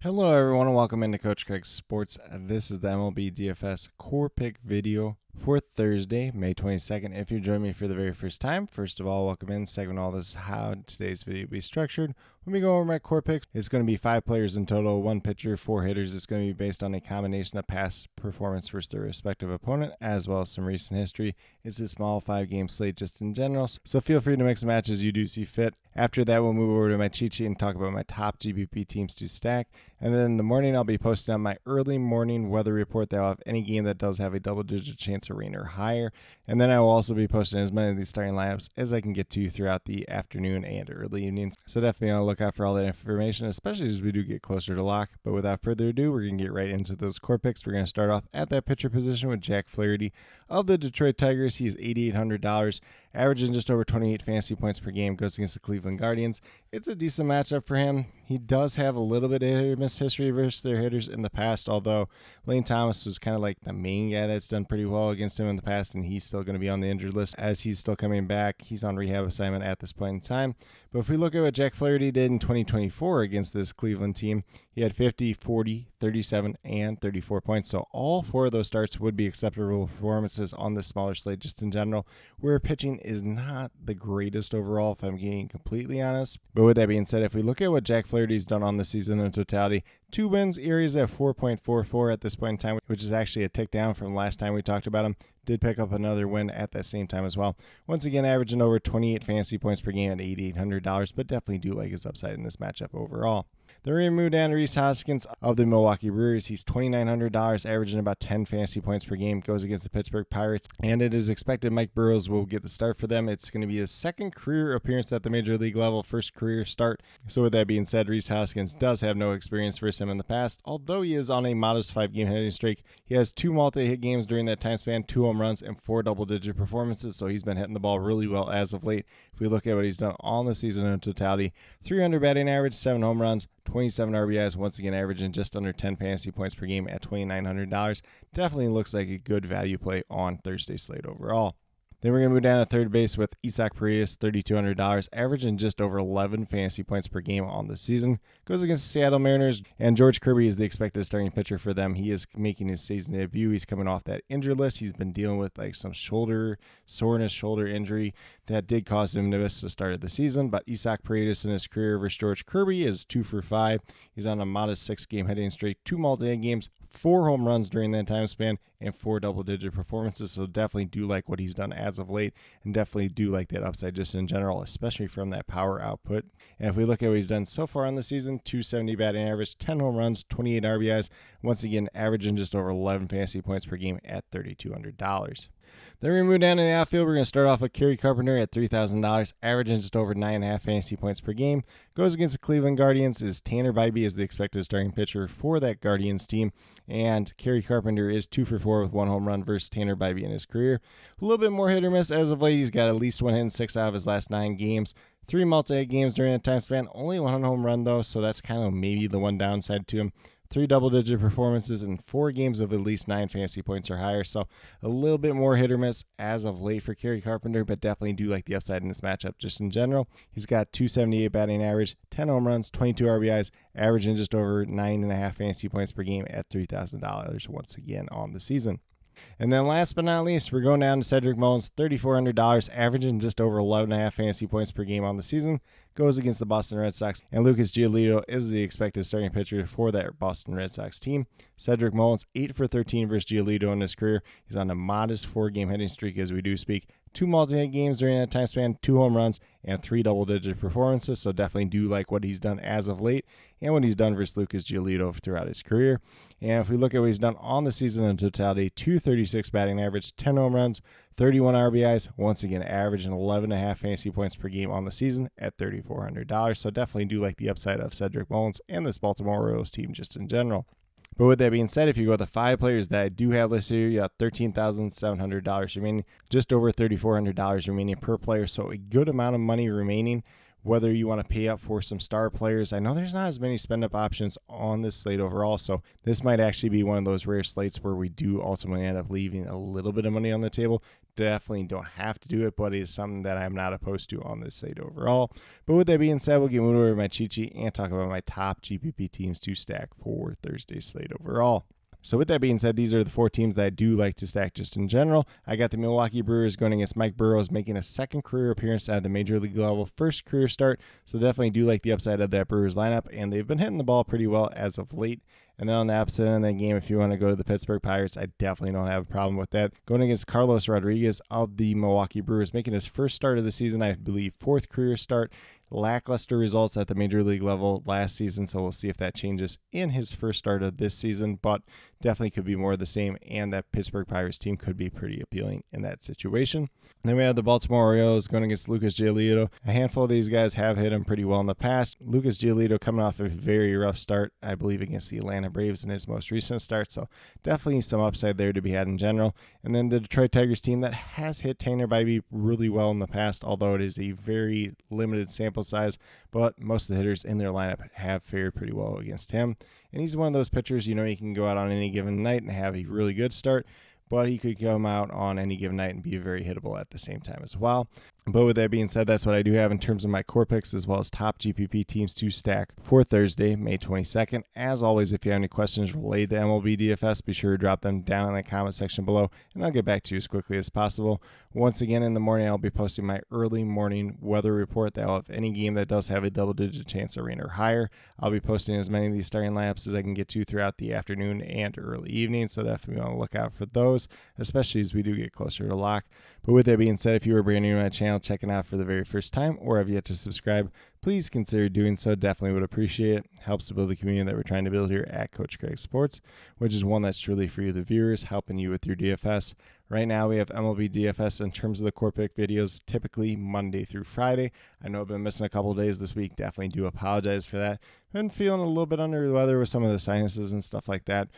Hello everyone and welcome into Coach Craig's Sports. This is the MLB DFS Core Pick video for Thursday, May 22nd. If you're joining me for the very first time, first of all, welcome in. Second of all, this is how today's video will be structured. When we go over my core picks, it's going to be 5 players in total, 1 pitcher, 4 hitters. It's going to be based on a combination of past performance versus their respective opponent, as well as some recent history. It's a small 5-game slate just in general, so feel free to mix and match as you do see fit. After that, we'll move over to my cheat sheet and talk about my top GPP teams to stack. And then in the morning, I'll be posting on my early morning weather report that will have any game that does have a double-digit chance of rain or higher. And then I will also be posting as many of these starting lineups as I can get to throughout the afternoon and early evenings. So definitely on the lookout for all that information, especially as we do get closer to lock. But without further ado, we're going to get right into those core picks. We're going to start off at that pitcher position with Jack Flaherty of the Detroit Tigers. He is $8,800, averaging just over 28 fantasy points per game, goes against the Cleveland Guardians. It's a decent matchup for him. He does have a little bit of hit or miss history versus their hitters in the past, although Lane Thomas was kind of like the main guy that's done pretty well against him in the past, and he's still going to be on the injured list as he's still coming back. He's on rehab assignment at this point in time. But if we look at what Jack Flaherty did in 2024 against this Cleveland team, he had 50, 40, 37, and 34 points. So all 4 of those starts would be acceptable performances on this smaller slate just in general, where pitching is not the greatest overall, if I'm being completely honest. But with that being said, if we look at what Jack Flaherty's done on the season in totality, 2 wins, Erie's at 4.44 at this point in time, which is actually a tick down from last time we talked about him. Did pick up another win at that same time as well. Once again, averaging over 28 fantasy points per game at $8,800, but definitely do like his upside in this matchup overall. Then we're going to move down to Rhys Hoskins of the Milwaukee Brewers. He's $2,900, averaging about 10 fantasy points per game, goes against the Pittsburgh Pirates, and it is expected Mike Burrows will get the start for them. It's going to be his second career appearance at the major league level, first career start. So with that being said, Rhys Hoskins does have no experience versus him in the past, although he is on a modest 5-game hitting streak. He has 2 multi-hit games during that time span, 2 home runs, and 4 double-digit performances, so he's been hitting the ball really well as of late. If we look at what he's done on the season in totality, 300 batting average, 7 home runs, 27 RBIs, once again averaging just under 10 fantasy points per game at $2,900. Definitely looks like a good value play on Thursday's slate overall. Then we're going to move down to third base with Isaac Paredes, $3,200, averaging just over 11 fantasy points per game on the season. Goes against the Seattle Mariners, and George Kirby is the expected starting pitcher for them. He is making his season debut. He's coming off that injured list. He's been dealing with like some shoulder injury that did cause him to miss the start of the season. But Isaac Paredes in his career versus George Kirby is 2 for 5. He's on a modest 6-game hitting streak, 2 multi-hit games, 4 home runs during that time span, and 4 double-digit performances. So definitely do like what he's done as of late, and definitely do like that upside just in general, especially from that power output. And if we look at what he's done so far on the season, 270 batting average, 10 home runs, 28 RBIs, once again averaging just over 11 fantasy points per game at $3,200. Then we move down to the outfield. We're going to start off with Kerry Carpenter at $3,000, averaging just over 9.5 fantasy points per game. Goes against the Cleveland Guardians. Is Tanner Bybee is the expected starting pitcher for that Guardians team. And Kerry Carpenter is 2 for 4 with 1 home run versus Tanner Bybee in his career. A little bit more hit or miss as of late. He's got at least 1 hit in 6 out of his last 9 games. 3 multi-hit games during that time span. Only 1 home run though, so that's kind of maybe the one downside to him. 3 double-digit performances in 4 games of at least 9 fantasy points or higher. So a little bit more hit or miss as of late for Kerry Carpenter, but definitely do like the upside in this matchup just in general. He's got 278 batting average, 10 home runs, 22 RBIs, averaging just over 9.5 fantasy points per game at $3,000 once again on the season. And then last but not least, we're going down to Cedric Mullins, $3,400, averaging just over 11.5 fantasy points per game on the season. Goes against the Boston Red Sox, and Lucas Giolito is the expected starting pitcher for that Boston Red Sox team. Cedric Mullins, 8 for 13 versus Giolito in his career. He's on a modest 4-game hitting streak as we do speak. 2 multi-hit games during that time span, 2 home runs, and 3 double-digit performances. So definitely do like what he's done as of late and what he's done versus Lucas Giolito throughout his career. And if we look at what he's done on the season in totality, 236 batting average, 10 home runs, 31 RBIs, once again averaging 11.5 fantasy points per game on the season at $3,400. So definitely do like the upside of Cedric Mullins and this Baltimore Orioles team just in general. But with that being said, if you go with the 5 players that I do have listed here, you got $13,700 remaining, just over $3,400 remaining per player. So a good amount of money remaining whether you want to pay up for some star players. I know there's not as many spend up options on this slate overall, so this might actually be one of those rare slates where we do ultimately end up leaving a little bit of money on the table. Definitely don't have to do it, but it is something that I'm not opposed to on this slate overall. But with that being said, we'll get moved over to my cheat sheet and talk about my top GPP teams to stack for Thursday's slate overall. So with that being said, these are the 4 teams that I do like to stack just in general. I got the Milwaukee Brewers going against Mike Burrows, making a second career appearance at the major league level, first career start. So definitely do like the upside of that Brewers lineup, and they've been hitting the ball pretty well as of late. And then on the opposite end of that game, if you want to go to the Pittsburgh Pirates, I definitely don't have a problem with that. Going against Carlos Rodriguez of the Milwaukee Brewers, making his first start of the season, I believe 4th career start. Lackluster results at the major league level last season, so we'll see if that changes in his first start of this season, but definitely could be more of the same, and that Pittsburgh Pirates team could be pretty appealing in that situation. Then we have the Baltimore Orioles going against Lucas Giolito. A handful of these guys have hit him pretty well in the past. Lucas Giolito coming off a very rough start, I believe, against the Atlanta Braves in his most recent start, so definitely some upside there to be had in general. And then the Detroit Tigers team that has hit Tanner Bybee really well in the past, although it is a very limited sample size, but most of the hitters in their lineup have fared pretty well against him. And he's one of those pitchers, you can go out on any given night and have a really good start, but he could come out on any given night and be very hittable at the same time as well. But with that being said, that's what I do have in terms of my core picks as well as top GPP teams to stack for Thursday, May 22nd. As always, if you have any questions related to MLB DFS, be sure to drop them down in the comment section below, and I'll get back to you as quickly as possible. Once again, in the morning, I'll be posting my early morning weather report that will have any game that does have a double-digit chance of rain or higher. I'll be posting as many of these starting lineups as I can get to throughout the afternoon and early evening, so definitely want to look out for those, especially as we do get closer to lock. But with that being said, if you were brand new to my channel, checking out for the very first time, or have yet to subscribe, please consider doing so. Definitely would appreciate it. Helps to build the community that we're trying to build here at Coach Craig Sports, which is one that's truly for you, the viewers, helping you with your DFS. Right now, we have MLB DFS in terms of the core pick videos, typically Monday through Friday. I know I've been missing a couple days this week. Definitely do apologize for that. Been feeling a little bit under the weather with some of the sinuses and stuff like that.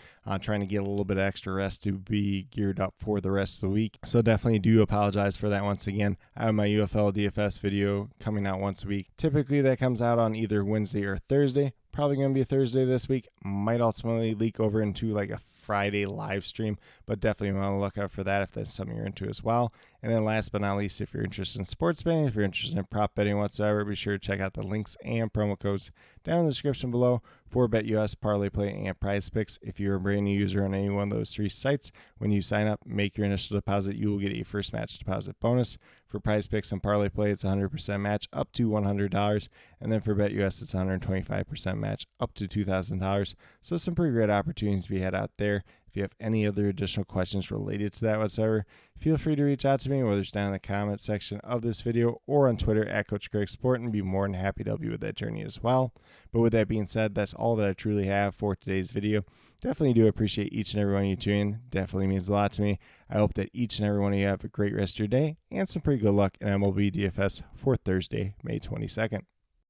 Trying to get a little bit of extra rest to be geared up for the rest of the week. So definitely do apologize for that once again. I have my UFL DFS video coming out once a week. Typically that comes out on either Wednesday or Thursday. Probably going to be a Thursday this week. Might ultimately leak over into like a Friday live stream, but definitely want to look out for that if that's something you're into as well. And then last but not least, if you're interested in sports betting, if you're interested in prop betting whatsoever, be sure to check out the links and promo codes down in the description below for BetUS, Parlay Play, and Prize Picks. If you're a brand new user on any one of those 3 sites, when you sign up, make your initial deposit, you will get a first match deposit bonus. For Prize Picks and Parlay Play, it's 100% match up to $100. And then for BetUS, it's 125% match up to $2,000. So some pretty great opportunities to be had out there. If you have any other additional questions related to that whatsoever, feel free to reach out to me, whether it's down in the comment section of this video or on Twitter at Coach Craig Sport, and be more than happy to help you with that journey as well. But with that being said, that's all that I truly have for today's video. Definitely do appreciate each and every one of you tuning in. Definitely means a lot to me. I hope that each and every one of you have a great rest of your day and some pretty good luck in MLB DFS for Thursday, May 22nd.